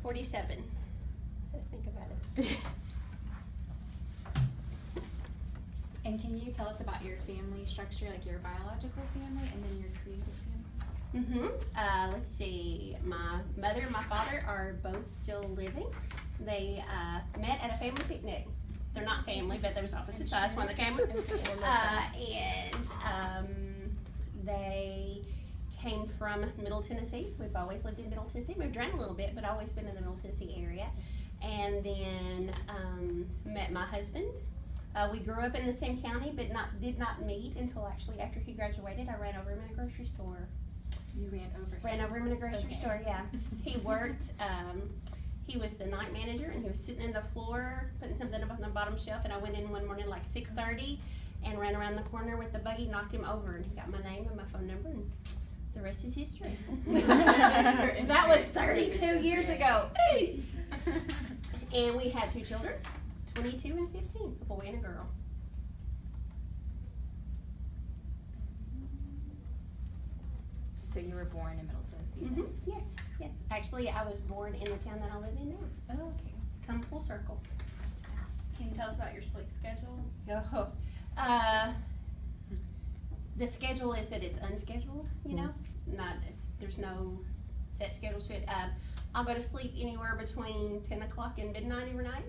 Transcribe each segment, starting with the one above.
47. I think about it. And can you tell us about your family structure, like your biological family and then your creative family? Let's see. My mother and my father are both still living. They met at a family picnic. They're not family, but they was opposite sides when they came. They came from Middle Tennessee. We've always lived in Middle Tennessee. Moved around a little bit, but always been in the Middle Tennessee area. And then met my husband. We grew up in the same county, but did not meet until actually after he graduated. I ran over him in a grocery store. You ran over him? Ran over him in a grocery store, yeah. He worked, he was the night manager, and he was sitting in the floor, putting something up on the bottom shelf, and I went in one morning like 6:30 and ran around the corner with the buggy, knocked him over, and he got my name and my phone number, and the rest is history. That was 32 years ago. And we have 2 children, 22 and 15, a boy and a girl. So you were born in Middle Tennessee? Yes, yes. Actually, I was born in the town that I live in now. Oh, okay. Come full circle. Can you tell us about your sleep schedule? The schedule is that it's unscheduled, you know? There's no set schedule to it. I'll go to sleep anywhere between 10 o'clock and midnight every night.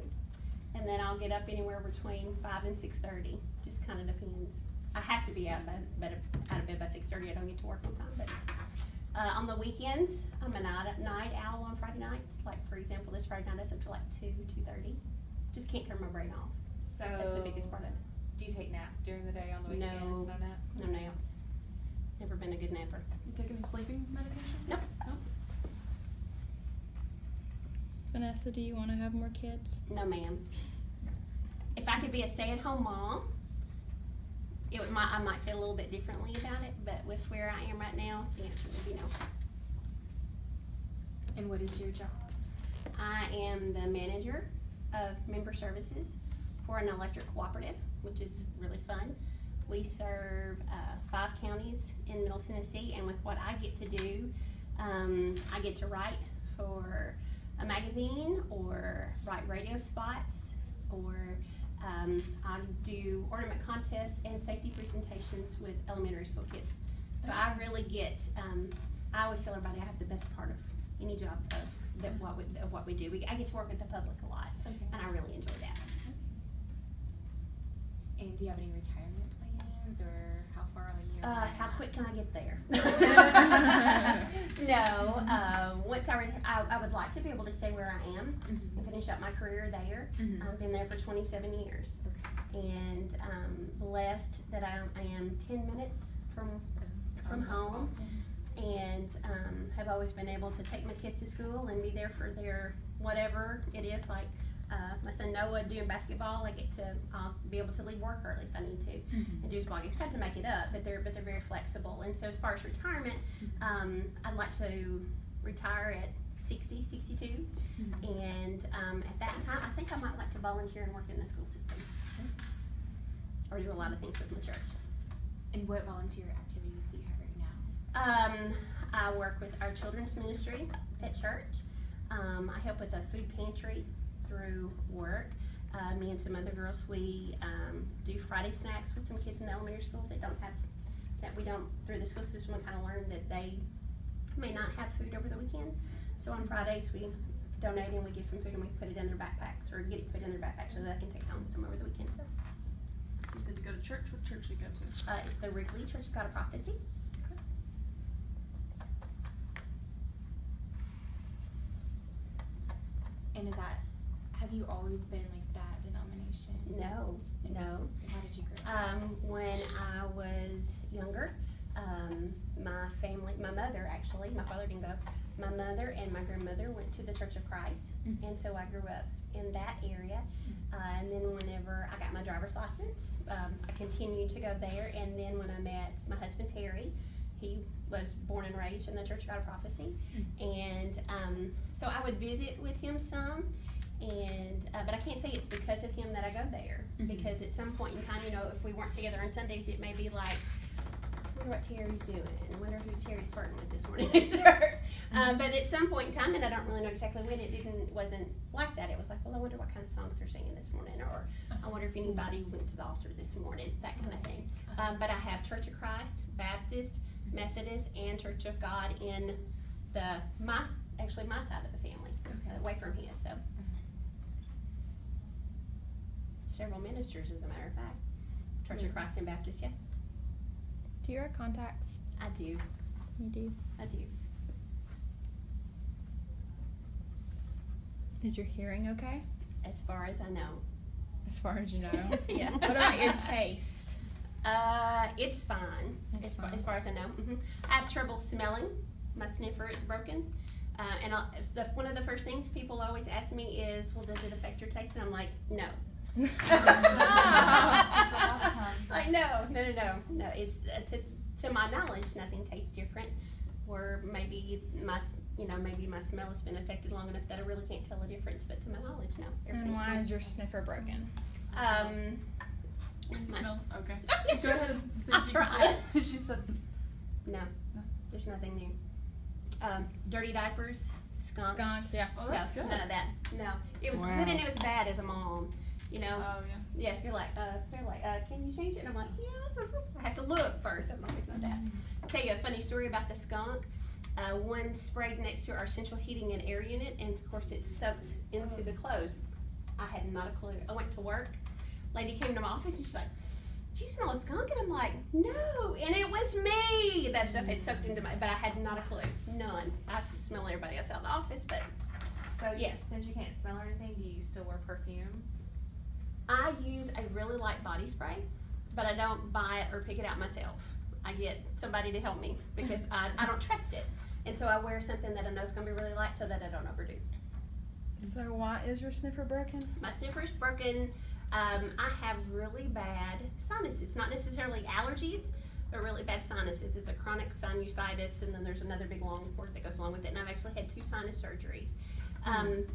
And then I'll get up anywhere between 5 and 6:30. Just kind of depends. I have to be out of bed by 6:30. I don't get to work on time. But on the weekends, I'm a night owl on Friday nights. Like, for example, this Friday night I was up to like 2:30. Just can't turn my brain off. So that's the biggest part of it. Do you take naps during the day on the weekends? No. No naps? No naps. Never been a good napper. You taking sleeping medication? Nope. Nope. Vanessa, do you want to have more kids? No, ma'am. If I could be a stay-at-home mom, I might feel a little bit differently about it, but with where I am right now, the answer would be no. And what is your job? I am the manager of member services for an electric cooperative, which is really fun. We serve 5 counties in Middle Tennessee, and with what I get to do, I get to write for a magazine or write radio spots, or I do ornament contests and safety presentations with elementary school kids. So I really get, I always tell everybody I have the best part of any job of what we do. I get to work with the public a lot, and I really enjoy that. And do you have any retirement plans, or how far are you? How quick can I get there? No, once I would like to be able to stay where I am and finish up my career there. I've been there for 27 years, and blessed that I am 10 minutes from home, and have always been able to take my kids to school and be there for their whatever it is. Like my son Noah doing basketball, I'll be able to leave work early if I need to and do his ball games. I've had to make it up, but they're very flexible. And so as far as retirement, I'd like to retire at 60, 62, and at that time, I think I might like to volunteer and work in the school system, or do a lot of things with my church. And what volunteer activities do you have right now? I work with our children's ministry at church. I help with a food pantry through work. Me and some other girls, we do Friday snacks with some kids in the elementary schools that we don't, through the school system, we kind of learn that they may not have food over the weekend. So on Fridays, we donate and we give some food and we put it in their backpacks, or get it put in their backpacks so that they can take it home with them over the weekend. So. You said you go to church. What church do you go to? It's the Wrigley Church of God of Prophecy. And have you always been like that denomination? No. How did you grow up? When I was younger, my mother actually, my father didn't go, my mother and my grandmother went to the Church of Christ, and so I grew up in that area. And then whenever I got my driver's license, I continued to go there, and then when I met my husband Terry, he was born and raised in the Church of God of Prophecy, and so I would visit with him some, and but I can't say it's because of him that I go there, because at some point in time, if we weren't together on Sundays, it may be like wonder what Terry's doing. I wonder who Terry's flirting with this morning at church. But at some point in time, and I don't really know exactly when, wasn't like that. It was like, well, I wonder what kind of songs they're singing this morning, or I wonder if anybody went to the altar this morning, that kind of thing. But I have Church of Christ, Baptist, Methodist, and Church of God in my side of the family, away from his. So several ministers, as a matter of fact. Church of Christ and Baptist, yeah. Do you wear contacts? I do. You do. I do. Is your hearing okay? As far as I know. As far as you know. Yeah. What about your taste? It's fine. It's As fine. far as I know. I have trouble smelling. My sniffer is broken. And one of the first things people always ask me is, well, does it affect your taste? And I'm like, no. Like, no. It's to my knowledge, nothing tastes different. Or maybe my smell has been affected long enough that I really can't tell a difference. But to my knowledge, no. And Everything's why fine. is your sniffer broken? You My- smell? Okay. Go ahead and see I'll if you can try. tell. She said, No, there's nothing there. Dirty diapers, skunks. Skunks, yeah. oh, that's No, good. none of that. No, it was Wow. good and it was bad as a mom. You know. Oh, yeah. Yeah, you're like, they're like, can you change it? And I'm like, yeah, I have to look first. I'm not looking at that. I'll tell you a funny story about the skunk. One sprayed next to our central heating and air unit, and of course it soaked into the clothes. I had not a clue. I went to work. Lady came to my office and she's like, do you smell a skunk? And I'm like, no, and it was me. That stuff had soaked into but I had not a clue. None. I could smell everybody else out of the office, but So Yes. since you can't smell or anything, do you still wear perfume? I use a really light body spray, but I don't buy it or pick it out myself. I get somebody to help me because I don't trust it. And so I wear something that I know is going to be really light so that I don't overdo. So why is your sniffer broken? My sniffer's broken. I have really bad sinuses, not necessarily allergies, but really bad sinuses. It's a chronic sinusitis, and then there's another big long word that goes along with it. And I've actually had 2 sinus surgeries.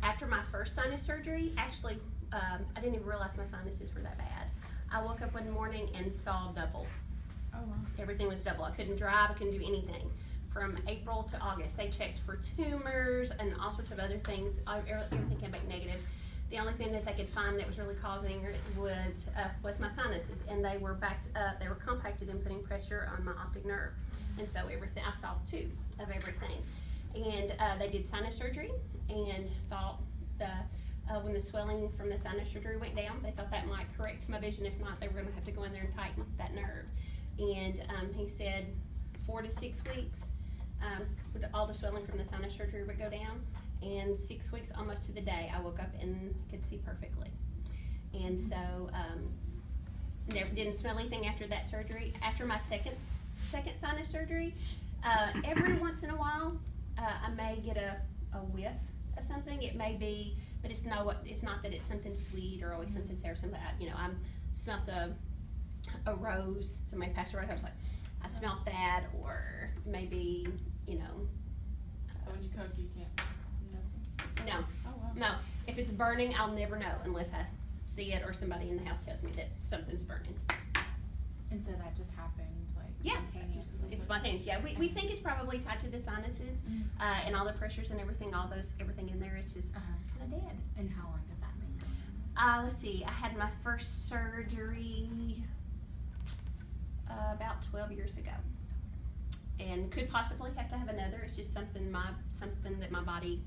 After my first sinus surgery, actually, I didn't even realize my sinuses were that bad. I woke up one morning and saw double. Oh wow. Everything was double. I couldn't drive, I couldn't do anything. From April to August, they checked for tumors and all sorts of other things. Everything came back negative. The only thing that they could find that was really causing it was my sinuses, and they were backed up. They were compacted and putting pressure on my optic nerve, and so everything. I saw 2 of everything, and they did sinus surgery and thought when the swelling from the sinus surgery went down, they thought that might correct my vision. If not, they were going to have to go in there and tighten that nerve. And he said 4 to 6 weeks, all the swelling from the sinus surgery would go down. And 6 weeks, almost to the day, I woke up and could see perfectly. And so, didn't smell anything after that surgery. After my second sinus surgery, every once in a while, I may get a whiff of something. It may be, but it's not that it's something sweet or always something sour. Something I smelt a rose. Somebody passed a rose. I was like, I smelt that, or maybe So when you cook, you can't. no. Oh, wow. No, if it's burning, I'll never know unless I see it or somebody in the house tells me that something's burning. And so that just happened, like, Yeah, spontaneously? it's spontaneous. Yeah, we think it's probably tied to the sinuses and all the pressures and everything. Everything in there. It's just kind of dead. And how long has that been going on? Let's see. I had my first surgery about 12 years ago, and could possibly have to have another. It's just something that my body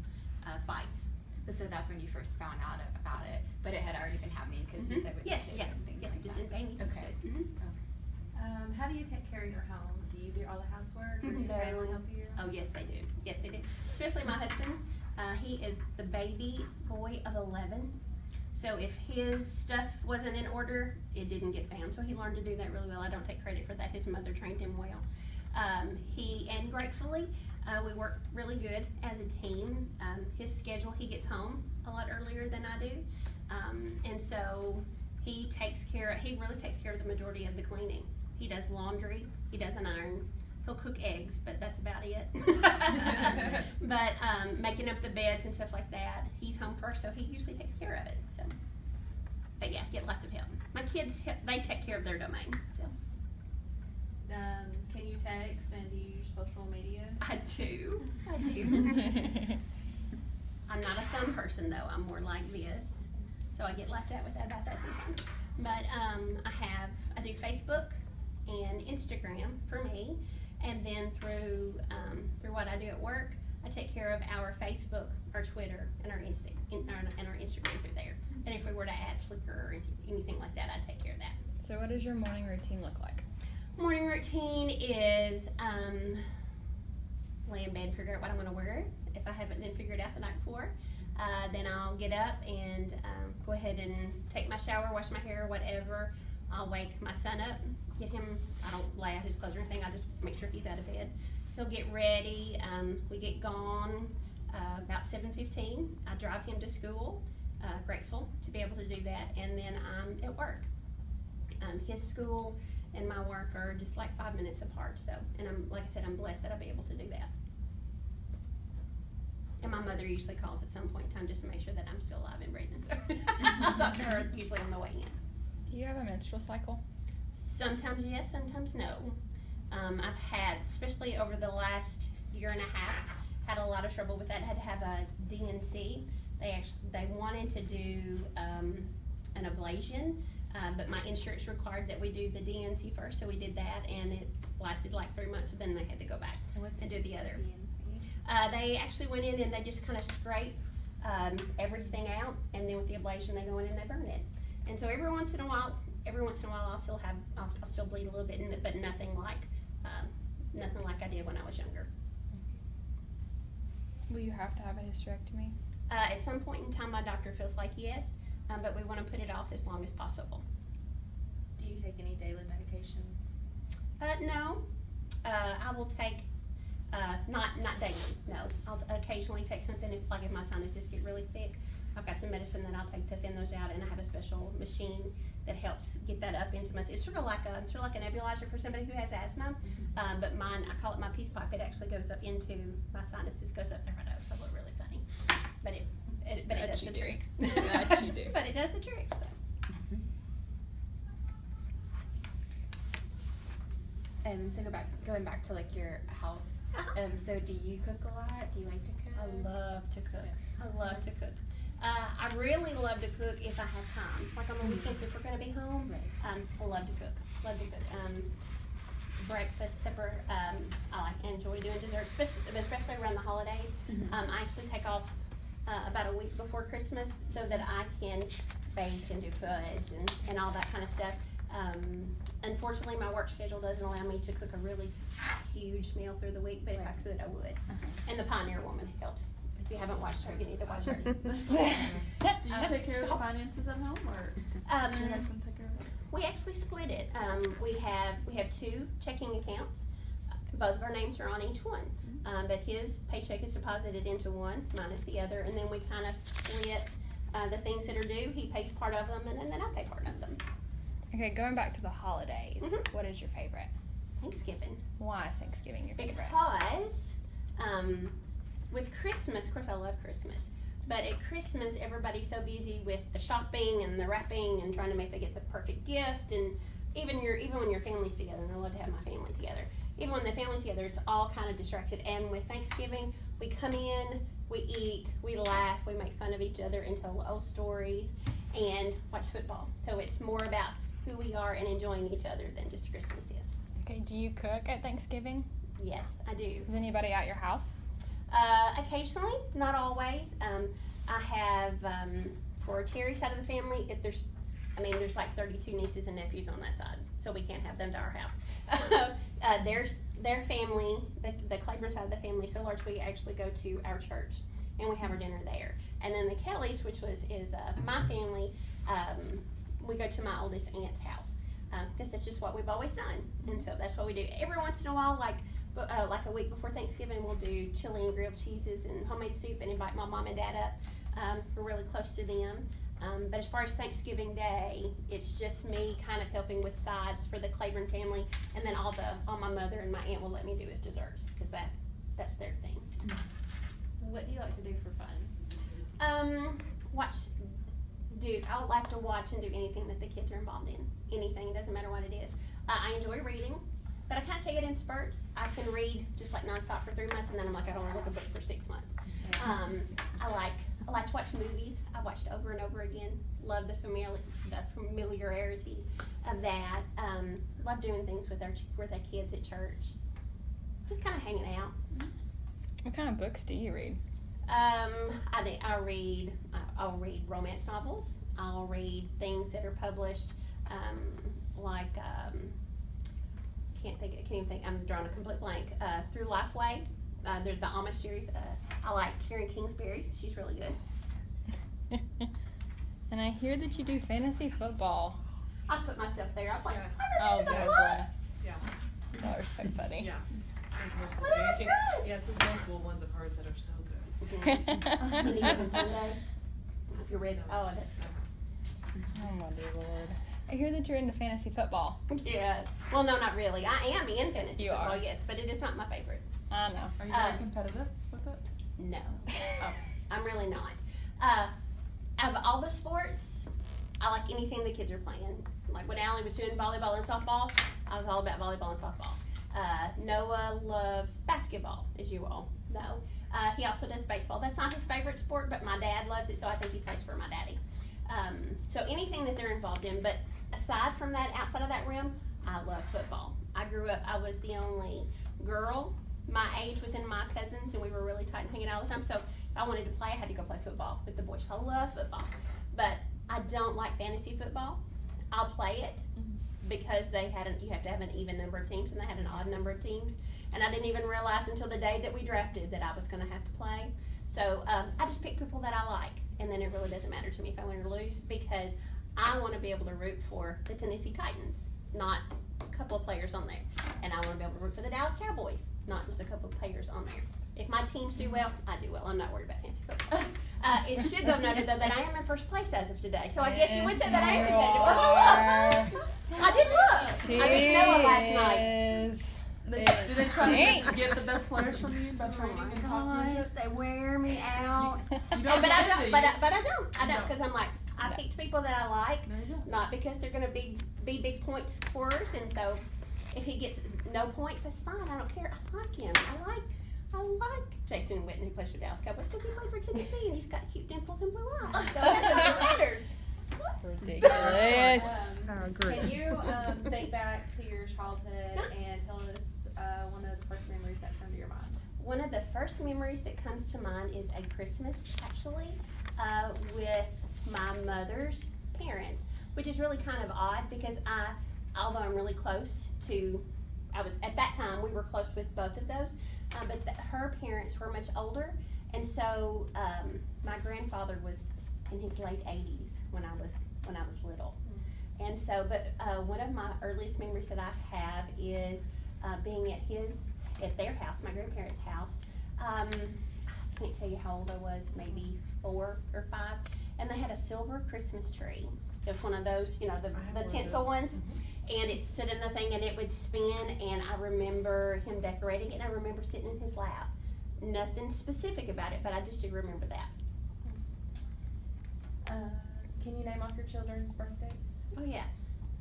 fights. But so that's when you first found out about it, but it had already been happening because you said Yes, did yeah, something yeah, like just that. in pain. Okay. How do you take care of your home? Do you do all the housework, or do your No. family help you? Oh, yes, they do. Yes, they do. Especially my husband. He is the baby boy of 11. So if his stuff wasn't in order, it didn't get found. So he learned to do that really well. I don't take credit for that. His mother trained him well. And gratefully, we work really good as a team. His schedule, he gets home a lot earlier than I do. And so he really takes care of the majority of the cleaning. He does laundry, he doesn't iron, he'll cook eggs, but that's about it. But making up the beds and stuff like that, he's home first, so he usually takes care of it. So, but yeah, get lots of help. My kids, they take care of their domain. So Can you text and do you use social media? I do. I'm not a thumb person though, I'm more like this, so I get laughed at with that about that sometimes. But I do Facebook and Instagram for me, and then through what I do at work, I take care of our Facebook, our Twitter, and our Instagram through there. And if we were to add Flickr or anything like that, I'd take care of that. So what does your morning routine look like? Morning routine is lay in bed and figure out what I'm going to wear. If I haven't then figured out the night before, then I'll get up and go ahead and take my shower, wash my hair, whatever. I'll wake my son up, get him, I don't lay out his clothes or anything, I just make sure he's out of bed. He'll get ready, we get gone about 7:15. I drive him to school, grateful to be able to do that, and then I'm at work. His school and my work are just like 5 minutes apart, so, and like I said, I'm blessed that I'll be able to do that. And my mother usually calls at some point in time just to make sure that I'm still alive and breathing, so I'll talk to her usually on the way in. Do you have a menstrual cycle? Sometimes yes, sometimes no. I've had, especially over the last year and a half, had a lot of trouble with that. I had to have a DNC. They wanted to do an ablation, but my insurance required that we do the DNC first, so we did that, and it lasted like 3 months, so then they had to go back and do the other. DNC? They actually went in and they just kind of scrape everything out, and then with the ablation they go in and they burn it. And so every once in a while I'll still bleed a little bit, but nothing like I did when I was younger. Will you have to have a hysterectomy? At some point in time, my doctor feels like yes, but we want to put it off as long as possible. Do you take any daily medications? No, I will take, not daily, no. I'll occasionally take something if my sinuses get really thick. I've got some medicine that I'll take to thin those out, and I have a special machine that helps get that up into my, it's sort of like a nebulizer for somebody who has asthma, but mine, I call it my peace pipe. It actually goes up into my sinuses, goes up there. I know, it's a little really funny, but it does the trick. That you do. But it does the trick. So. So going back to like your house. So do you cook a lot? Do you like to cook? I love to cook. I love to cook. I really love to cook if I have time. Like on the weekends, if we're going to be home, I love to cook. Love to cook. Breakfast, supper. I enjoy doing dessert, especially around the holidays. I actually take off about a week before Christmas so that I can bake and do fudge and all that kind of stuff. Unfortunately, my work schedule doesn't allow me to cook a really huge meal through the week, but if I could, I would. And the Pioneer Woman helps. If you haven't watched her, you need to watch her. Do you take care of the finances at home, or does your husband take care of it? We actually split it. We have 2 checking accounts. Both of our names are on each one, but his paycheck is deposited into one, minus the other, and then we kind of split the things that are due. He pays part of them, and then I pay part of them. Okay, going back to the holidays, what is your favorite? Thanksgiving. Why is Thanksgiving your favorite? Because with Christmas, of course I love Christmas, but at Christmas everybody's so busy with the shopping and the wrapping and trying to get the perfect gift, and even when your family's together, and I love to have my family together, even when the family's together, it's all kind of distracted. And with Thanksgiving, we come in, we eat, we laugh, we make fun of each other and tell old stories and watch football. So it's more about who we are and enjoying each other than just Christmas is. Okay, do you cook at Thanksgiving? Yes, I do. Is anybody at your house? Occasionally, not always. I have, for Terry's side of the family, there's like 32 nieces and nephews on that side, so we can't have them to our house. Their family, the Claiborne side of the family, is so large we actually go to our church, and we have our dinner there. And then the Kellys, which is my family, we go to my oldest aunt's house, because that's just what we've always done, and so that's what we do. Every once in a while, like a week before Thanksgiving, we'll do chili and grilled cheeses and homemade soup and invite my mom and dad up. We're really close to them. But as far as Thanksgiving Day, it's just me kind of helping with sides for the Claiborne family, and then all my mother and my aunt will let me do is desserts, because that's their thing. What do you like to do for fun? I like to watch and do anything that the kids are involved in. Anything, it doesn't matter what it is. I enjoy reading. but I kind of take it in spurts. I can read just like nonstop for 3 months, and then I'm like, I don't want to look a book for 6 months. I like to watch movies. I watched over and over again. Love the familiarity of that. Love doing things with our kids at church. Just kind of hanging out. What kind of books do you read? I'll read romance novels. I'll read things that are published, can't even think. I'm drawing a complete blank. Through Lifeway. There's the Amish series. I like Karen Kingsbury. She's really good. And I hear that you do fantasy football. I put myself there. I was like, Oh, God bless. Yeah. Y'all are so funny. Yeah. What am I doing? Yes, there's multiple ones of hers that are so good. Any given Sunday. If you're ready. Oh, that's good. Oh, my dear Lord. I hear that you're into fantasy football. Yes. Well, no, not really. I am in fantasy You football, are. yes, but it is not my favorite. I know. Are you very competitive with it? No. I'm really not. Out of all the sports, I like anything the kids are playing. Like when Allie was doing volleyball and softball, I was all about volleyball and softball. Noah loves basketball, as you all know. He also does baseball. That's not his favorite sport, but my dad loves it, so I think he plays for my daddy. So anything that they're involved in, but aside from that, outside of that realm, I love football. I grew up, I was the only girl my age within my cousins, and we were really tight and hanging out all the time. So if I wanted to play, I had to go play football with the boys. I love football, but I don't like fantasy football. I'll play it because you have to have an even number of teams, and they had an odd number of teams. And I didn't even realize until the day that we drafted that I was going to have to play. So I just pick people that I like, and then it really doesn't matter to me if I win or lose, because I want to be able to root for the Tennessee Titans, not a couple of players on there. And I want to be able to root for the Dallas Cowboys, not just a couple of players on there. If my teams do well, I do well. I'm not worried about fantasy football. It should go noted, though, that I am in first place as of today. So I guess you would say that I am competitive. I did look. I beat Noah last night. Do they try to get the best players from you by training and talking? Gosh, they wear me out. You But don't I get don't. to, But do I don't. I No. don't, because I'm like, I No. picked people that I like, you? There you go. not because they're going to be big point scorers. And so, if he gets no points, that's fine. I don't care. I like him. I like Jason Witten, who plays for Dallas Cowboys, because he played for Tennessee and he's got cute dimples and blue eyes. So that's what matters. Ridiculous. Can you think back to your childhood and tell us one of the first memories that come to your mind? One of the first memories that comes to mind is a Christmas, actually, with my mother's parents, which is really kind of odd because although I'm really close to, at that time, we were close with both of those, but her parents were much older, and so my grandfather was in his late 80s when I was little. And so, but one of my earliest memories that I have is being at their house, my grandparents' house. I can't tell you how old I was, maybe 4 or 5, and they had a silver Christmas tree. It was one of those, the tinsel ones, and it stood in the thing and it would spin, and I remember him decorating it, and I remember sitting in his lap. Nothing specific about it, but I just do remember that. Can you name off your children's birthdays? Oh yeah,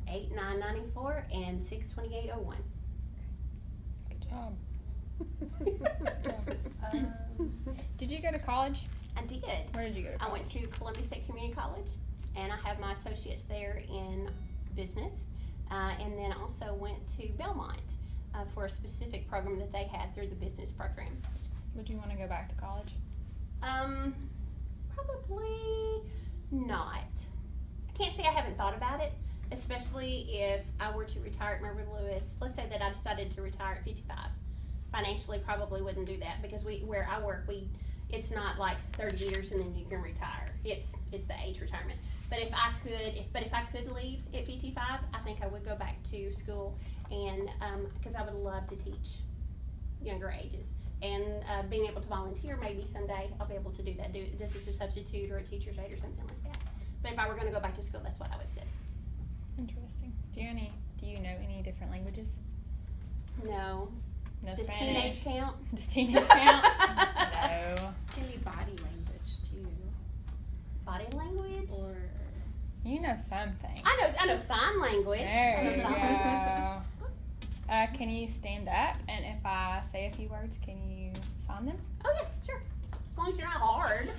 8/9/94 and 6/28/01. Good job. Did you go to college? I did. Where did you go to I college? went to Columbia State Community College, and I have my associates there in business, and then also went to Belmont for a specific program that they had through the business program. Would you want to go back to college? Probably not. I can't say I haven't thought about it, especially if I were to retire at Murray Lewis. Let's say that I decided to retire at 55. Financially, probably wouldn't do that because where I work, it's not like 30 years and then you can retire. It's the age retirement. But if I could leave at 55, I think I would go back to school, and because I would love to teach younger ages. And being able to volunteer, maybe someday I'll be able to do that, just as a substitute or a teacher's aide or something like that. But if I were going to go back to school, that's what I would say. Interesting. Do you know any different languages? No. No Does Spanish? teenage count? Does teenage count? No. Can be body language too, Body language? or You know something. I know sign language. There I know you sign language. go. Can you stand up? And if I say a few words, can you sign them? Oh yeah, sure. As long as you're not hard.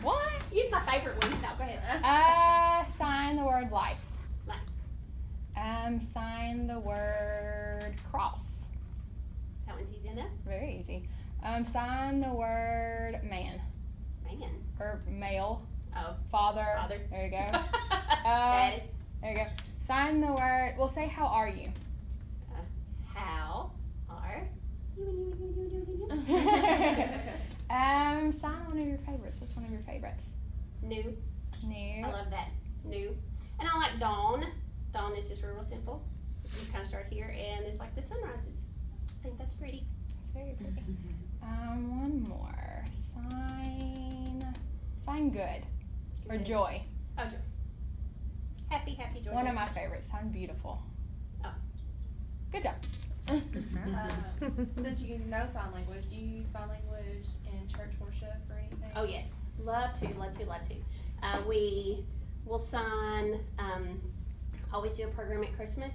What? Use my favorite one. So go ahead. Sign the word life. Life. Sign the word cross. That one's easy enough. Very easy. Sign the word man. Man. Or male. Oh. Father. Father. There you go. Daddy. There you go. Sign the word. We'll say how are you? How are you? Sign one of your favorites. What's one of your favorites? New. New. I love that. New. And I like dawn. Dawn is just real simple. You kind of start here, and it's like the sun rises. I think that's pretty. It's very pretty. One more. Sign good. Or Good. joy. Oh, joy. Happy, happy, joy. One joy. of my favorites. Sign beautiful. Oh. Good job. Since you know sign language, do you use sign language in church worship or anything? Oh yes, love to. We will sign. Always do a program at Christmas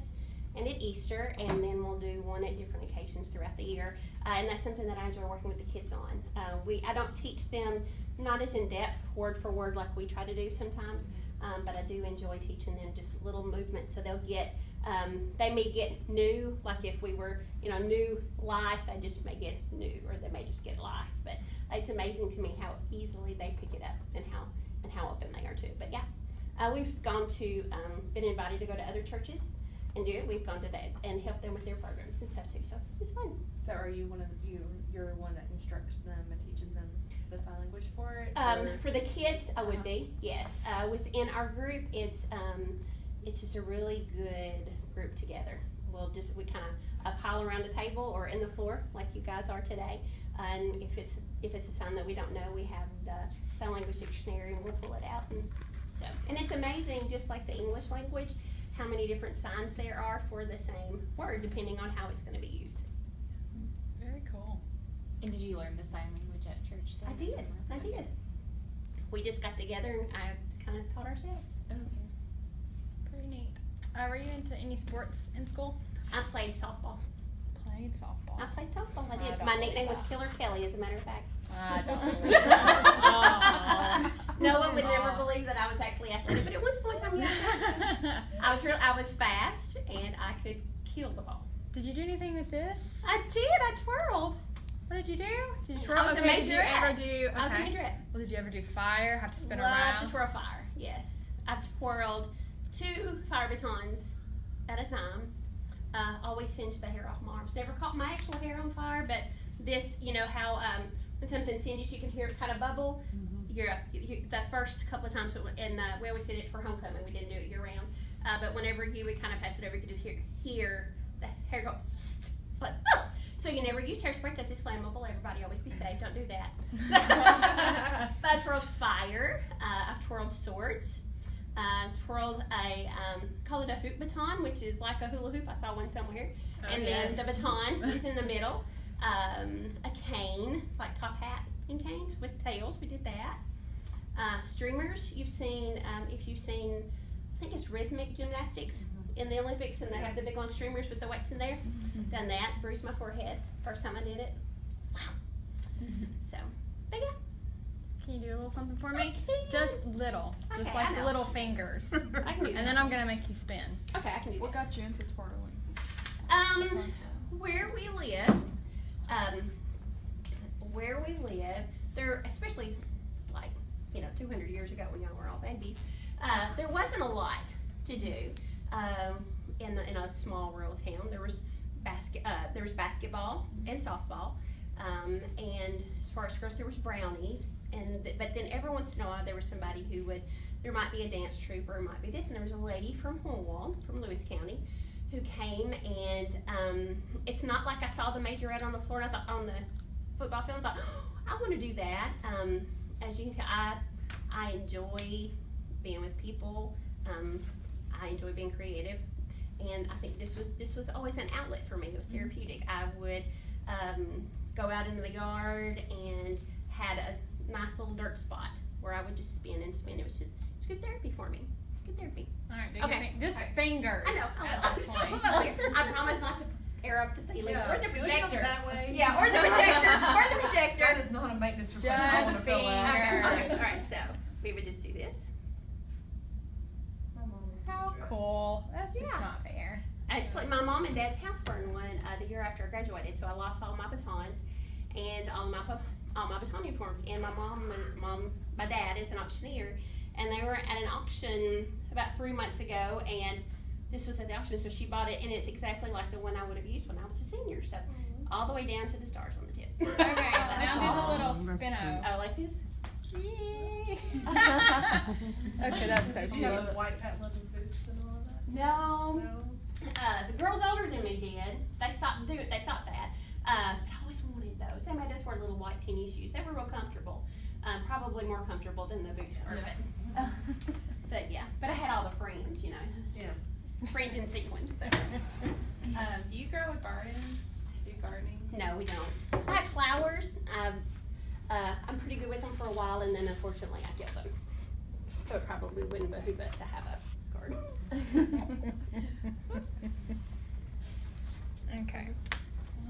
and at Easter, and then we'll do one at different occasions throughout the year. And that's something that I enjoy working with the kids on. I don't teach them not as in depth, word for word, like we try to do sometimes. But I do enjoy teaching them just little movements, so they'll get. They may get new, like if we were, new life, they just may get new, or they may just get life. But it's amazing to me how easily they pick it up and how open they are to it. But yeah, we've gone to, been invited to go to other churches and do it. We've gone to that and help them with their programs and stuff too. So it's fun. So are you you're one that instructs them and teaches them the sign language for it? For the kids, I would be, yes. Within our group, it's just a really good group together. We kind of pile around a table or in the floor like you guys are today. And if it's a sign that we don't know, we have the sign language dictionary and we'll pull it out. And it's amazing, just like the English language, how many different signs there are for the same word depending on how it's going to be used. Very cool. And did you learn the sign language at church then? I did. We just got together and I kind of taught ourselves. Okay. Pretty neat. Were you into any sports in school? I played softball. Played softball. I played softball. I I did. don't My nickname believe was Killer Kelly, as a matter of fact. I don't believe that. No one would never believe that I was actually athletic, but at one point in time, yeah. I was fast and I could kill the ball. Did you do anything with this? I did. I twirled. What did you do? Did you I twirl? was a Okay, did you majorette. ever do? I was a Okay. majorette. Well, did you ever do fire? Have to spin Love around? to twirl fire. Yes, I've twirled 2 fire batons at a time. Always singed the hair off my arms. Never caught my actual hair on fire, but this, how when something singes, you can hear it kind of bubble. The first couple of times, and we always did it for homecoming. We didn't do it year round, but whenever you would kind of pass it over, you could just hear the hair go like. Oh! So you never use hairspray because it's flammable. Everybody always be safe. Don't do that. But I twirled fire. I've twirled swords. Twirled call it a hoop baton, which is like a hula hoop. I saw one somewhere. And then the baton is in the middle. A cane, like top hat and canes with tails. We did that. Streamers. You've seen, if you've seen, I think it's rhythmic gymnastics in the Olympics, and they have the big long streamers with the weights in there. Done that. Bruised my forehead. First time I did it. Wow. So, but yeah. Can you do a little something for I me? can. Just little. Just Okay, I like know. little fingers. I can do And that. then I'm going to make you spin. Okay, I can do What that. got you into twirling? Where we live, there, especially like 200 years ago when y'all were all babies, there wasn't a lot to do in a small rural town. There was basketball and softball, and as far as girls, there was brownies, but then every once in a while there was somebody there might be a dance troupe or it might be this, and there was a lady from Hornwall, from Lewis County, who came, and it's not like I saw the majorette on the floor and I thought on the football field, I thought, oh, I want to do that. As you can tell, I enjoy being with people. I enjoy being creative, and I think this was always an outlet for me. It was therapeutic. I would go out into the yard and had a nice little dirt spot where I would just spin and spin. It's good therapy for me. Good therapy. Alright, do Okay. your just Alright. fingers. I know. At this point. I promise not to tear up the ceiling or the Can we go projector. that way? Yeah, or the projector. Or the projector. That is not a maintenance request. I Just wanna fill Okay, out. okay, all right. So we would just do this. My mom is How gonna cool. That's just Yeah. not fair. Actually, my mom and dad's house burned one the year after I graduated, so I lost all my batons and all my baton uniforms. And my dad is an auctioneer, and they were at an auction about 3 months ago, and this was at the auction, so she bought it, and it's exactly like the one I would have used when I was a senior. So all the way down to the stars on the tip. Okay, now do awesome. the little spin-o. Oh, like this? Okay, that's so Did you have the white patent leather boots and all of that? No. No? The girls older than me did. They stopped that. But I always wanted those. They made us wear little white tennis shoes. They were real comfortable. Probably more comfortable than the boots were. Yeah. But yeah. But I had all the fringe, you know. Yeah. Fringe and sequins. So. Do you grow a garden? Do gardening? No, we don't. I have flowers. I'm pretty good with them for a while, and then unfortunately I kill them. So it probably wouldn't behoove us to have a garden. Okay.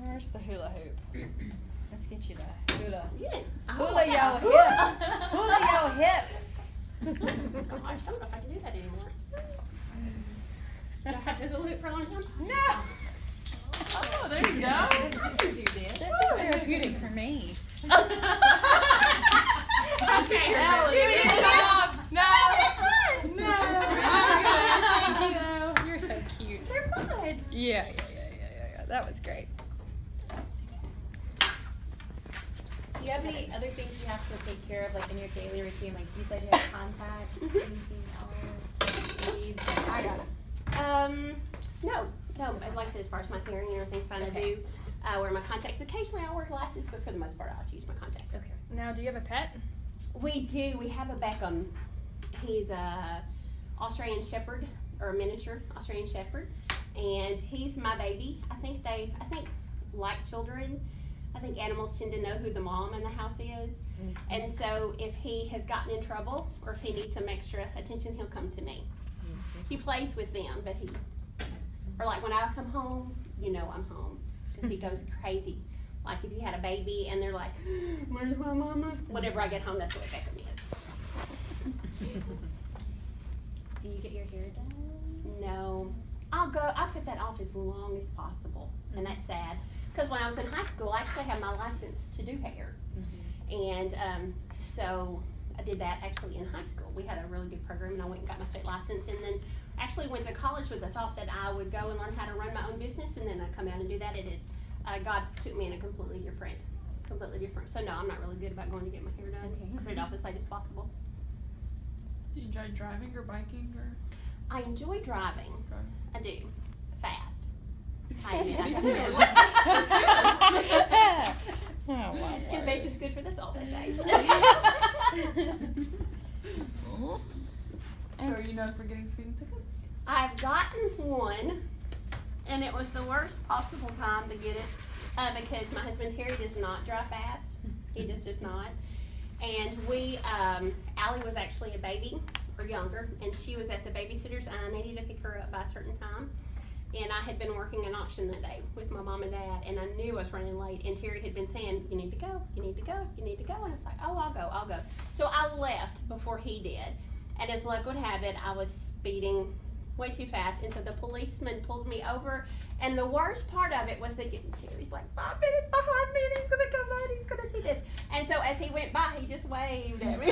Where's the hula hoop? Let's get you the hula. Yeah. Hula your hips. Hula your hips. I don't know if I can do that anymore. Do I have to hula hoop for a long time? No. Oh, there you go. I can do this. This is therapeutic for me. Okay. Ellie, You did a job. No. That's fun. No. Thank you though. You're so cute. They're fun. Yeah. That was great. Do you have any other things you have to take care of, like in your daily routine? Like you said, you have contacts. Anything else? Needs? I got it. No. Like I said, as far as my hearing and everything's fine. Okay. I do wear my contacts. Occasionally I wear glasses, but for the most part I like to use my contacts. Okay. Now, do you have a pet? We do. We have a Beckham. He's a Australian Shepherd, or a miniature Australian Shepherd, and he's my baby. I think like children, I think animals tend to know who the mom in the house is, and so if he has gotten in trouble or if he needs some extra attention, he'll come to me. He plays with them, but or like when I come home, you know I'm home, because he goes crazy. Like if you had a baby and they're like, where's my mama? Whenever I get home, that's what Beckham is. Do you get your hair done? No. I put that off as long as possible, and that's sad. Because when I was in high school, I actually had my license to do hair. And so I did that actually in high school. We had a really good program, and I went and got my state license, and then actually went to college with the thought that I would go and learn how to run my own business, and then I'd come out and do that. God took me in a completely different. So no, I'm not really good about going to get my hair done. Okay. I put it off as late as possible. Do you enjoy driving or biking or I enjoy driving. driving? I do. Fast. I admit I Me do. Oh, wow. Confession's good for the soul, they say. So are you known for getting speeding tickets? I've gotten one, and it was the worst possible time to get it because my husband Terry does not drive fast. He just does not. And Allie was actually a baby or younger, and she was at the babysitter's, and I needed to pick her up by a certain time. And I had been working an auction that day with my mom and dad, and I knew I was running late, and Terry had been saying, you need to go, you need to go, you need to go, and I was like, oh, I'll go. So I left before he did, and as luck would have it, I was speeding way too fast, and so the policeman pulled me over, and the worst part of it was that Terry's like 5 minutes behind me, and he's gonna come out, he's gonna see this, and so as he went by, he just waved at me.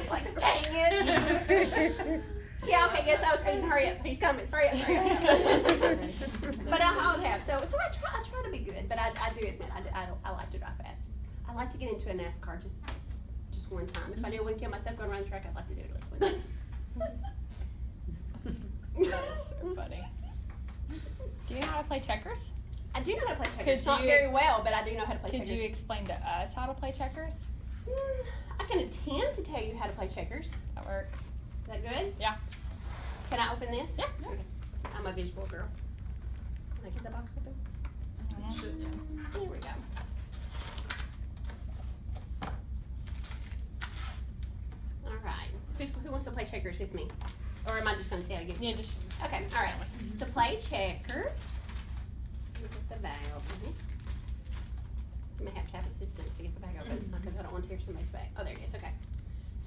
Like, dang it. Yeah, okay, guess I was speeding. Hurry up, he's coming. Hurry up. But I would have. So I try to be good, but I do admit I like to drive fast. I like to get into a NASCAR just one time. If I knew I wouldn't kill myself going around the track, I'd like to do it at least one time. That's so funny. Do you know how to play checkers? I do know how to play checkers. Could Not you- very well, but I do know how to play Could checkers. you explain to us how to play checkers? I can attempt to tell you how to play checkers. That works. Is that good? Yeah. Can I open this? Yeah. Okay. I'm a visual girl. Can I get the box open? Should, yeah. Here we go. All right. Who's Who wants to play checkers with me? Or am I just gonna tell you? Yeah, just. Okay, all right. To play checkers, you get the bag open. You may have to have assistance to get the bag open because I don't want to tear somebody's bag. Oh, there it is. Okay.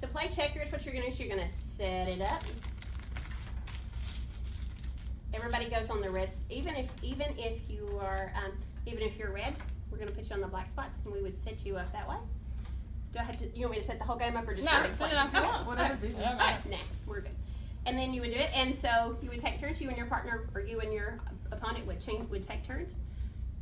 To play checkers, what you're gonna do is you're gonna set it up. Everybody goes on the red. Even if you are even if you're red, we're gonna put you on the black spots, and we would set you up that way. Do I have to? You want me to set the whole game up or just? No, start set explaining? it up if you Okay. want. Whatever's easier. All right, nah, we're good. And then you would do it, and so you would take turns. You and your partner, or you and your opponent would take turns.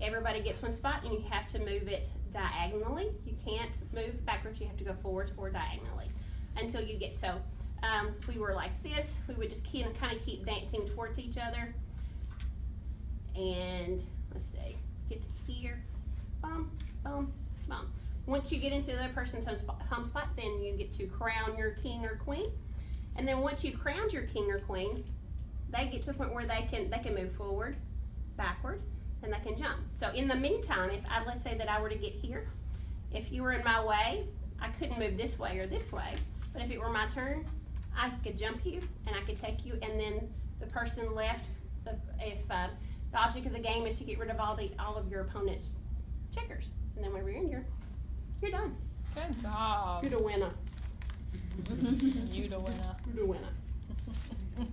Everybody gets one spot, and you have to move it diagonally. You can't move backwards. You have to go forwards or diagonally until you get so. If we were like this, we would just kind of keep dancing towards each other. And let's see, get to here, boom, boom, boom. Once you get into the other person's home spot, then you get to crown your king or queen. And then once you've crowned your king or queen, they get to the point where they can move forward, backward, and they can jump. So in the meantime, let's say that I were to get here, if you were in my way, I couldn't move this way or this way. But if it were my turn, I could jump you and I could take you, and then the person left. If the object of the game is to get rid of all of your opponent's checkers, and then when you're in, you're done. Good job. You're the winner. You the winner. You're the winner.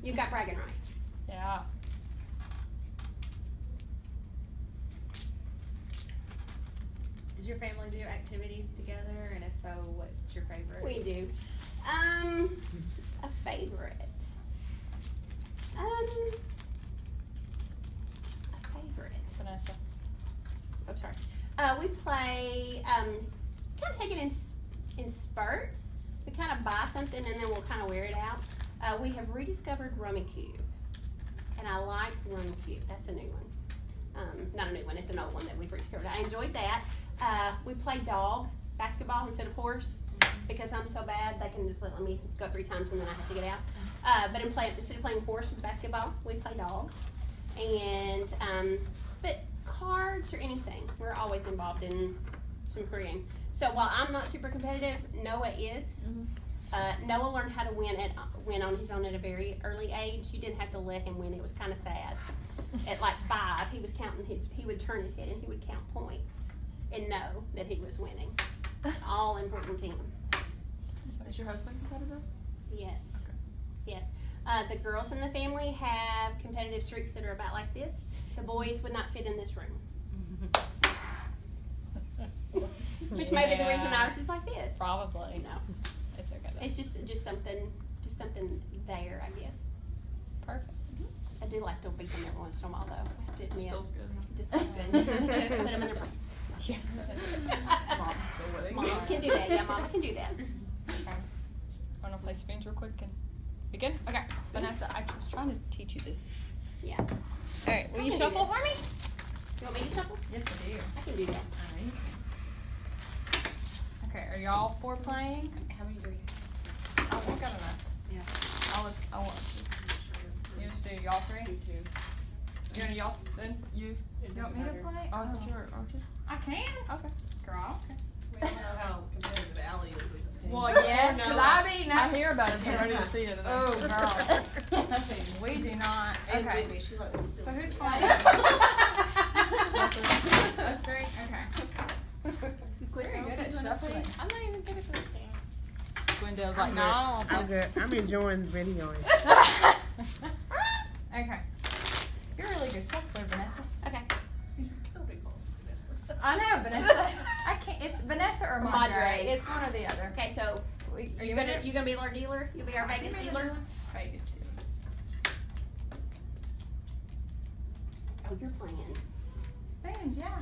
You got bragging rights. Yeah. Does your family do activities together? And if so, what's your favorite? We do. A favorite. A favorite. Vanessa. Oh, sorry. We play, kind of take it in spurts. We kind of buy something and then we'll kind of wear it out. We have rediscovered Rummy Cube. And I like Rummy Cube. That's a new one. Not a new one, it's an old one that we've rediscovered. I enjoyed that. We play dog basketball instead of horse. Because I'm so bad, they can just let me go 3 times and then I have to get out. But instead of playing horse with basketball, we play dog. And, but cards or anything, we're always involved in some creating. So while I'm not super competitive, Noah is. Noah learned how to win on his own at a very early age. You didn't have to let him win. It was kind of sad. At like 5, he was counting. He would turn his head and he would count points and know that he was winning. All important to him. Is your husband competitive? Yes. Yes. The girls in the family have competitive streaks that are about like this. The boys would not fit in this room. Which may be the reason ours is like this. Probably. No. It's okay though. It's just something there, I guess. Perfect. I do like to beat them every once in a while though. I have to admit. Feels good. Just put them in their place. Mom's still winning. Mom can do that. Yeah, Mom can do that. Okay. Wanna play spoons real quick and begin? Okay. Vanessa, I was trying to teach you this. Yeah. Alright, will I you can do shuffle this. for me? You want me to shuffle? Yes, I do. I can do that. Okay, are y'all 4 playing? How many do we have? I think got enough. Yeah. I want you just do y'all 3? You too. You want y'all then? You. You want me to play? Oh, I thought you were artist. I can. Okay. Girl, okay. We don't know how competitive Allie is with this game. Well, yes, because I beat I hear about it, so I'm ready to see it. Oh, girl. We do not. And Okay. Whitney, she likes to steal. So who's stuff. playing? Us 3? Okay. Very good at shuffling. I'm not even good at this game. Gwendale's like, no, I don't I'm good. I'm enjoying videoing. Okay. You're a really good shuffler, Vanessa. Okay. Don't be cold. I know, Vanessa. I can't. It's Vanessa or Madre. Madre. It's one or the other. Okay, so Are you gonna be our dealer? You'll be our Vegas dealer? Vegas dealer. Oh, you're playing. Spoons, yeah.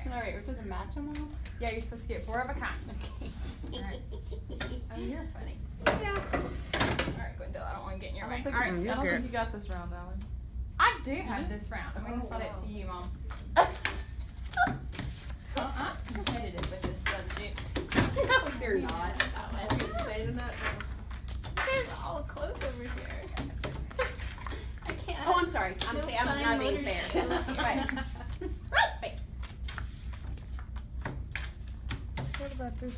Alright, we're supposed to match them all? Yeah, you're supposed to get 4 of a kind. Alright. Oh, you're funny. Yeah. Alright, Gwendale, I don't want to get in your I way. don't think, Alright. I don't think you got this round, Allie. I do have this round. I'm going to send it to you, Mom. I'm competitive with this subject. No, you're not. They're all close over here. I can't. Oh, I'm sorry. I'm not being fair. Right. Right. What about this?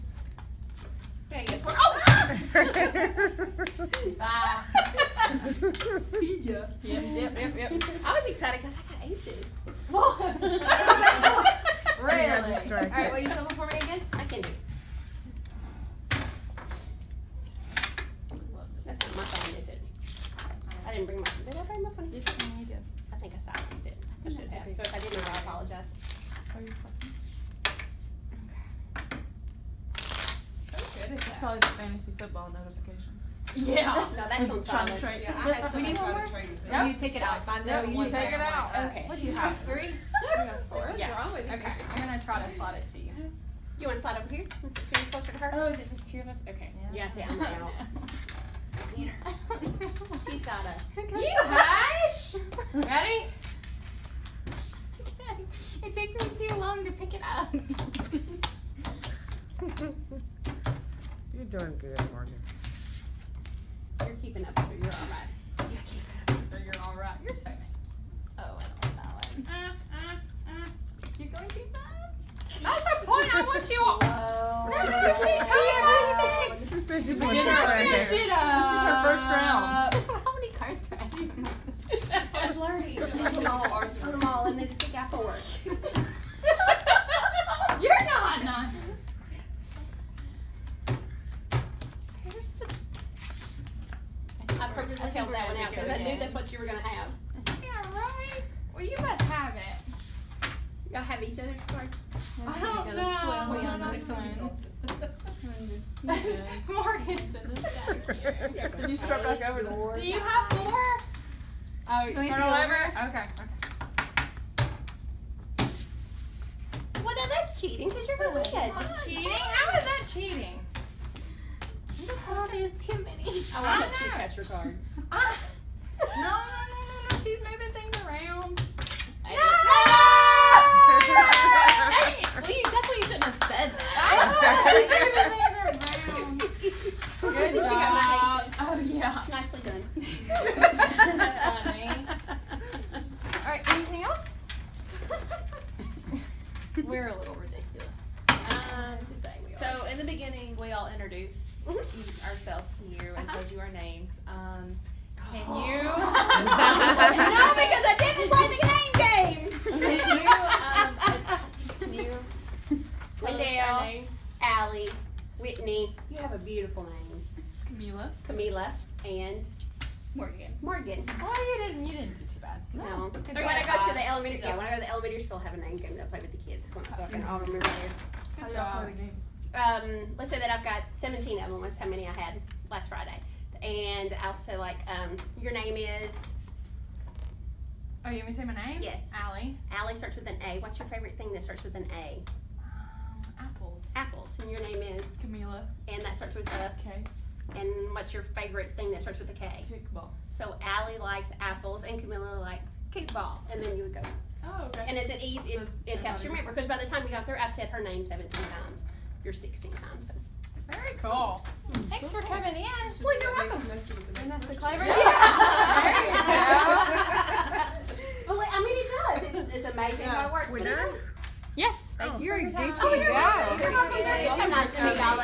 Okay, get for oh! Ah. Yeah. Yep. I was excited because I got aces. Really? got distracted. Alright, will you show them for me again? I can do. That's not my phone, is it? I didn't bring my. Did I bring my phone? Yes, you did. I think I silenced it. I should have. So if I didn't, I apologize. Are you fucking? So good at It's that. probably the fantasy football notifications. Yeah. No, that's on Trying to silent. trade. Yeah, I had We someone need try one to more? trade with me. Yep. You take it out. No, you take it out. Okay. What do you have? 3? I think that's 4. What's Yeah. wrong with you? Okay, I'm gonna try to slide it to you. You want to slide over here? Want to sit closer to her? Oh, is it just 2 of us? Okay. Yeah, see, I'm out. She's got a. You hush! Ready? It takes me too long to pick it up. You're doing good, Morgan. You're keeping up. You're all right. You're alright. You're so mean. Oh, I don't want that one. You're going too fast. That's the point. I want you all. No, she took my things. She said you Put beginner your right fist there. it up. This is her first round. How many cards do I have? I was learning. Count them all, and then pick out 4. You're not none. I purposely held that one out because I knew that's what you were gonna have. Yeah, right. Well, you must have it. Y'all have each other's cards. I don't know. Slowly on this one. Morgan's in the stack here. Did you start back over there? Do you have 4? Oh, you Do we start have all to go over? over? Okay. Well, now that's cheating because you're gonna win. Cheating? How is that cheating? Oh, there's too many. I I hope she's know. got your card. No. She's moving things around. Well, you definitely shouldn't have said that. She's moving things around. Good She got my job. aces. Oh, yeah. Nicely done. Honey. Alright, anything else? We're a little ridiculous. Just say we are. So in the beginning, we all introduced ourselves to you and told you our names. Can you? No, because I didn't play the name game. Can you tell us Michelle. our names? Allie, Whitney. You have a beautiful name. Camila. Camila and Morgan. Morgan. Oh, you didn't do too bad. No, because Three when I out of go to five. the elementary, when I go to the elementary school, I have a name game that I play with the kids. When I can all remember theirs. How y'all play the game? Let's say that I've got 17 of them. That's how many I had last Friday. And I'll say like, your name is Oh, you want me to say my name? Yes. Allie. Allie. Starts with an A. What's your favorite thing that starts with an A? Apples. Apples. And your name is, Camila. and that starts with a. K. And what's your favorite thing that starts with a K? Kickball. So Allie likes apples and Camilla likes kickball, and then you would go. Oh, okay. And it's an easy. It helps you remember because by the time we got through, I've said her name 17 times. You're 16 times. So. Very cool. Thanks for coming in. Well, you're welcome. And that's the Clever. Yeah. There you go. Well, I mean, it does. It's amazing how it works. We're but it done? does. Yes. Oh. You're a Gucci Oh, you're welcome. guy. You're welcome. It's so nice to meet all of you.